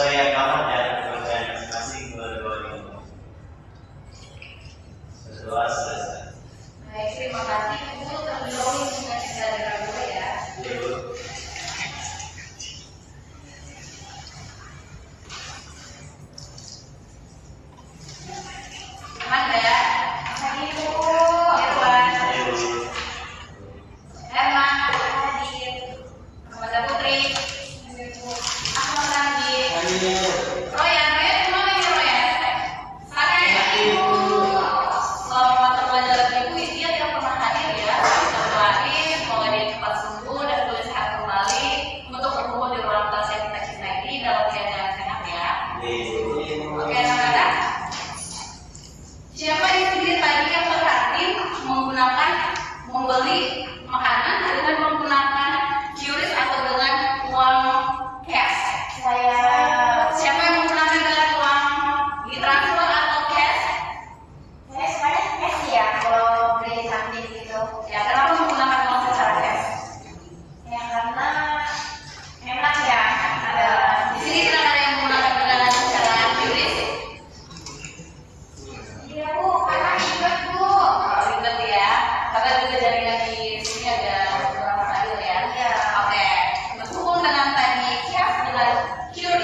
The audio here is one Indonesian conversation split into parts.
sesuai kapan ya kepercayaan masing-masing dua-duanya. Berdoa selesai. Baik, terima kasih. Ibu terlebih dahulu dengan saudara dulu ya. Ibu. Aman ya? Ibu, Irwan, Herman, Hadir, Mada Putri, Ahmad Ranjit, Royan, semua ini Royan. Saya Ibu. Selama mata pelajaran Ibu, dia tidak pernah hadir ya. Kita doain, semoga dia cepat sembuh dan boleh sehat kembali untuk bertemu di ruang kelas yang kita cintai ini dalam keadaan sehat ya. Oke, anak-anak. Siapa di sini tadi yang berhasil membeli makanan dengan menggunakan QRIS atau dengan uang cash? Siapa yang menggunakan dengan uang ditransfer atau cash? Saya sebenarnya cash ya kalau beli something gitu. Ya, kenapa menggunakan uang secara cash? Ya karena enak ya. Di sini tidak ada yang menggunakan dengan cara QRIS. Iya Bu, karena ribet Bu. Ribet ya, karena juga jaringan di sini ada beberapa adil ya. Iya. Oke, berhubung dengan tadi cash dengan QRIS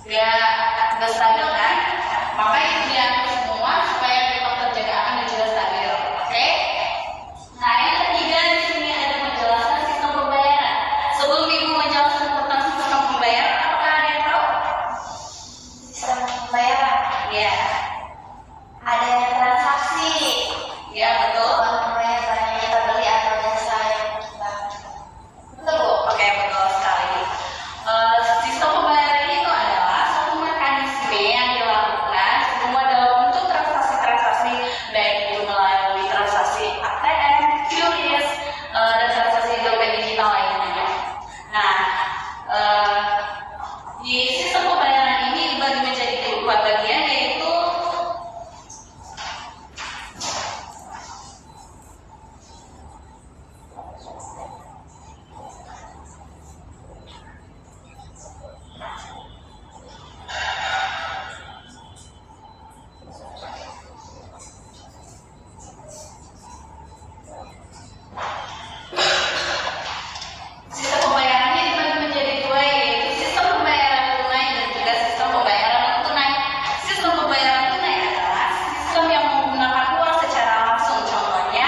nggak stabil kan? Maka itu diatur semua supaya tetap terjaga aman dan juga stabil. Oke? Nah, yang ketiga di sini ada menjelaskan sistem pembayaran. Sebelum Ibu menjelaskan tentang sistem pembayaran, apakah ada yang tahu? Sistem pembayaran. Ya, Ada transaksi. ya betul. Pembayaran barang yang kita beli atau jasa yang kita. Betul, Bu. Oke, betul sekali. Sistem pembayaran itu adalah suatu mekanisme yang dilakukan semua dalam bentuk transaksi-transaksi, baik itu melalui transaksi ATM, QRIS, dan transaksi dompet digital lainnya. Nah, di sistem pembayaran ini dibagi menjadi dua bagian, yaitu sistem pembayarannya dibagi menjadi dua, yaitu sistem pembayaran tunai dan juga sistem pembayaran non tunai. Sistem pembayaran tunai adalah sistem yang menggunakan uang secara langsung, contohnya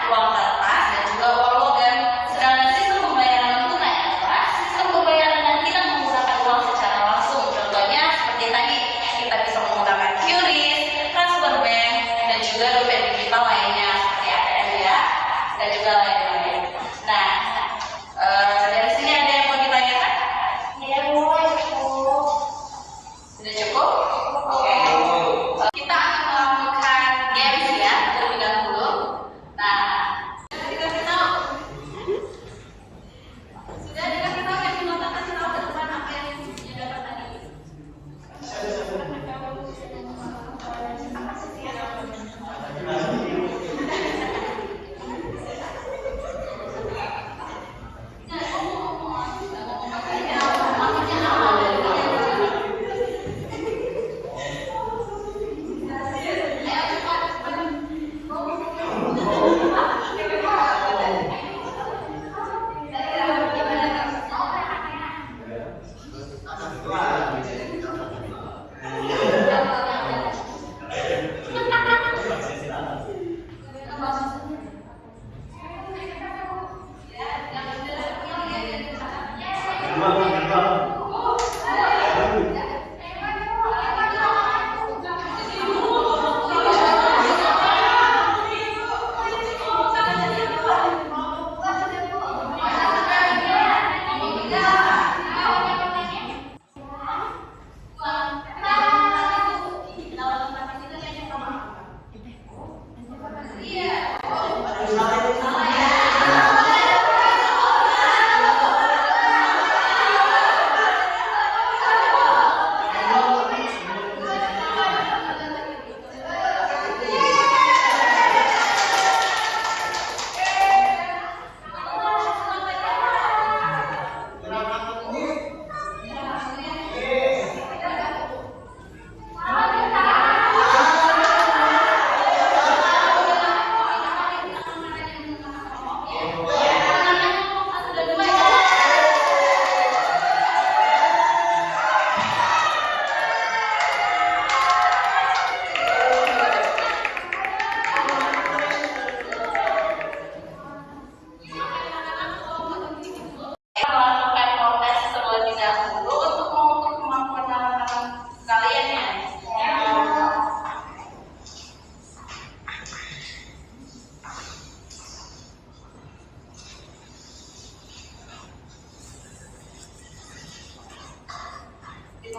uang kertas dan juga uang logam. Sedangkan sistem pembayaran non tunai adalah sistem pembayaran yang tidak menggunakan uang secara langsung, contohnya seperti tadi kita bisa menggunakan QRIS, transfer bank, dan juga dompet digital lainnya seperti ATM ya, dan juga lain-lain. Nah, dari sini ada yang mau ditanyakan? Ya, mulai cukup. Sudah cukup? Oke. Kita akan melakukan games ya terlebih dahulu. Nah, sudah dikasih tahu yang kita kasih tahu ke depan apa yang dapat tadi.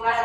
Mas